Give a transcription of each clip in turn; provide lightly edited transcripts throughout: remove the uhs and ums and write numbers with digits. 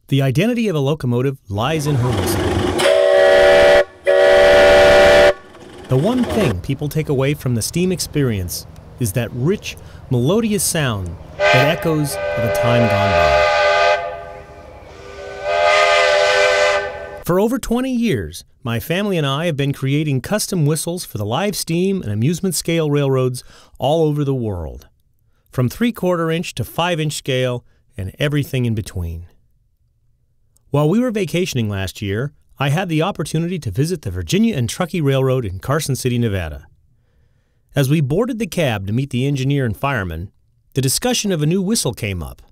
The identity of a locomotive lies in her whistle. The one thing people take away from the steam experience is that rich, melodious sound that echoes of a time gone by. For over 20 years, my family and I have been creating custom whistles for the live steam and amusement scale railroads all over the world, from 3/4 inch to 5-inch scale and everything in between. While we were vacationing last year, I had the opportunity to visit the Virginia and Truckee Railroad in Carson City, Nevada. As we boarded the cab to meet the engineer and fireman, the discussion of a new whistle came up.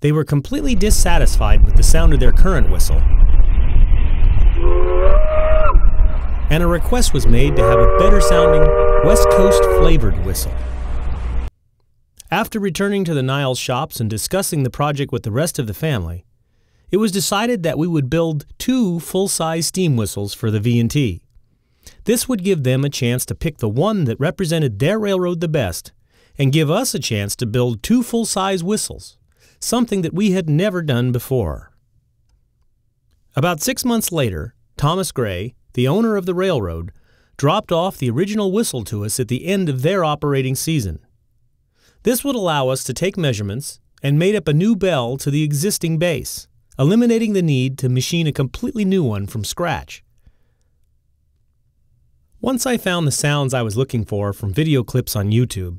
They were completely dissatisfied with the sound of their current whistle, and a request was made to have a better-sounding, West Coast-flavored whistle. After returning to the Niles shops and discussing the project with the rest of the family, it was decided that we would build 2 full-size steam whistles for the V&T. This would give them a chance to pick the one that represented their railroad the best, and give us a chance to build 2 full-size whistles, something that we had never done before. About 6 months later, Thomas Gray, the owner of the railroad, dropped off the original whistle to us at the end of their operating season. This would allow us to take measurements and made up a new bell to the existing base, eliminating the need to machine a completely new one from scratch. Once I found the sounds I was looking for from video clips on YouTube,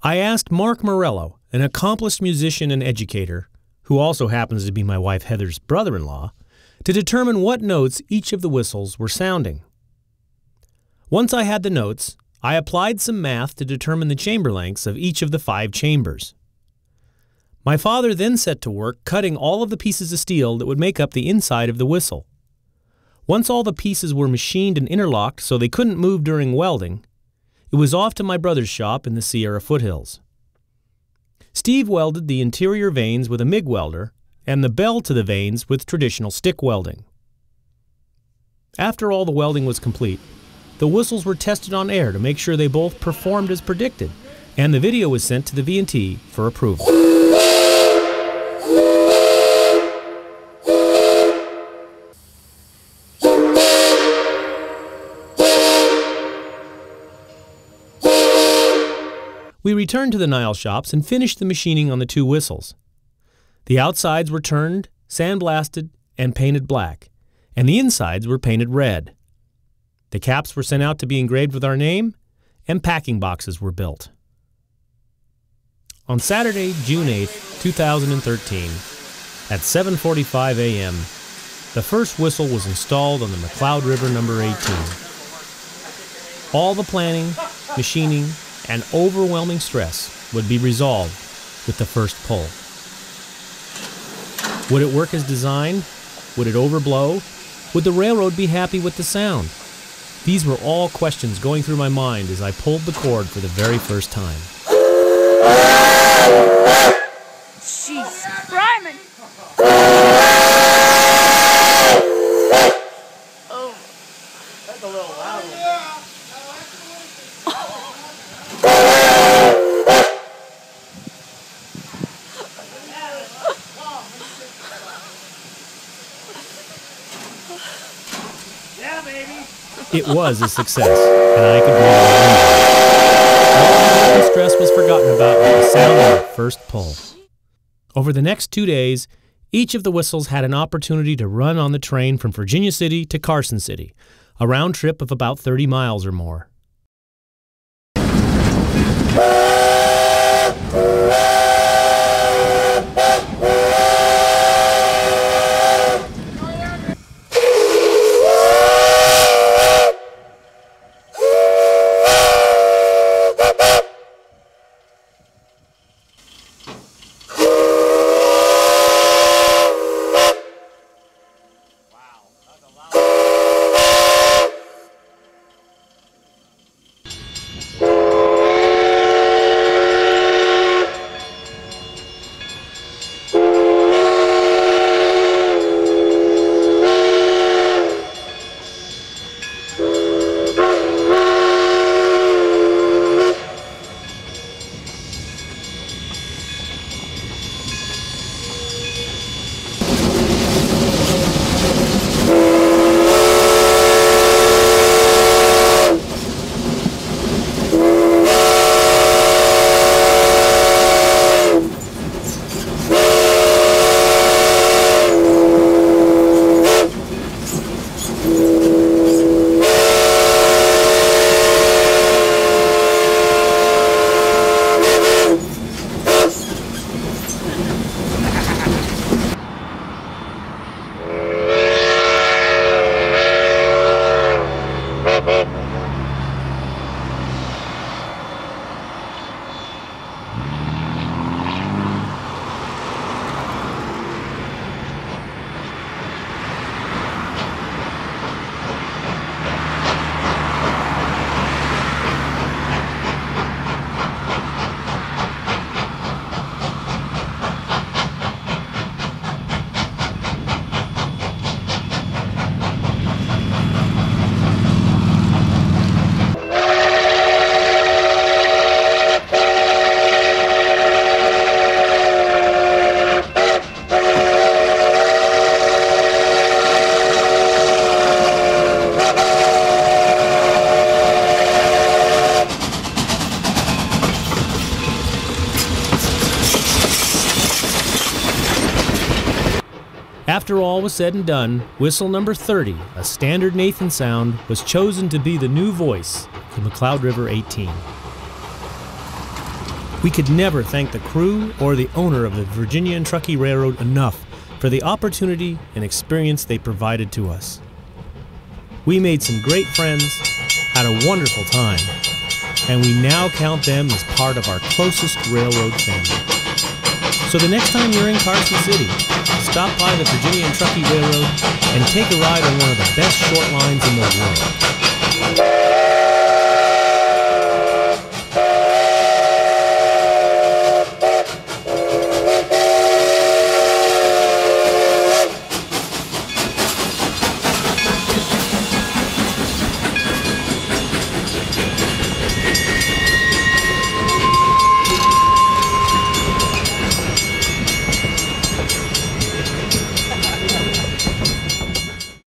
I asked Mark Morello, an accomplished musician and educator, who also happens to be my wife Heather's brother-in-law, to determine what notes each of the whistles were sounding. Once I had the notes, I applied some math to determine the chamber lengths of each of the 5 chambers. My father then set to work cutting all of the pieces of steel that would make up the inside of the whistle. Once all the pieces were machined and interlocked so they couldn't move during welding, it was off to my brother's shop in the Sierra foothills. Steve welded the interior vanes with a MIG welder and the bell to the vanes with traditional stick welding. After all the welding was complete, the whistles were tested on air to make sure they both performed as predicted, and the video was sent to the V&T for approval. We returned to the Nile shops and finished the machining on the 2 whistles. The outsides were turned, sandblasted, and painted black, and the insides were painted red. The caps were sent out to be engraved with our name, and packing boxes were built. On Saturday, June 8, 2013, at 7:45 a.m., the first whistle was installed on the McCloud River number 18. All the planning, machining, and overwhelming stress would be resolved with the first pull. Would it work as designed? Would it overblow? Would the railroad be happy with the sound? These were all questions going through my mind as I pulled the cord for the very first time. Jeez, Ryman! Oh. That's a little loud. Yeah, baby. It was a success, and I could breathe a little. All the stress was forgotten about with the sound of the first pull. Over the next 2 days, each of the whistles had an opportunity to run on the train from Virginia City to Carson City, a round trip of about 30 miles or more. was said and done, whistle number 30, a standard Nathan sound, was chosen to be the new voice of the McCloud River 18. We could never thank the crew or the owner of the Virginia and Truckee Railroad enough for the opportunity and experience they provided to us. We made some great friends, had a wonderful time, and we now count them as part of our closest railroad family. So the next time you're in Carson City, stop by the Virginia and Truckee Railroad and take a ride on one of the best short lines in the world.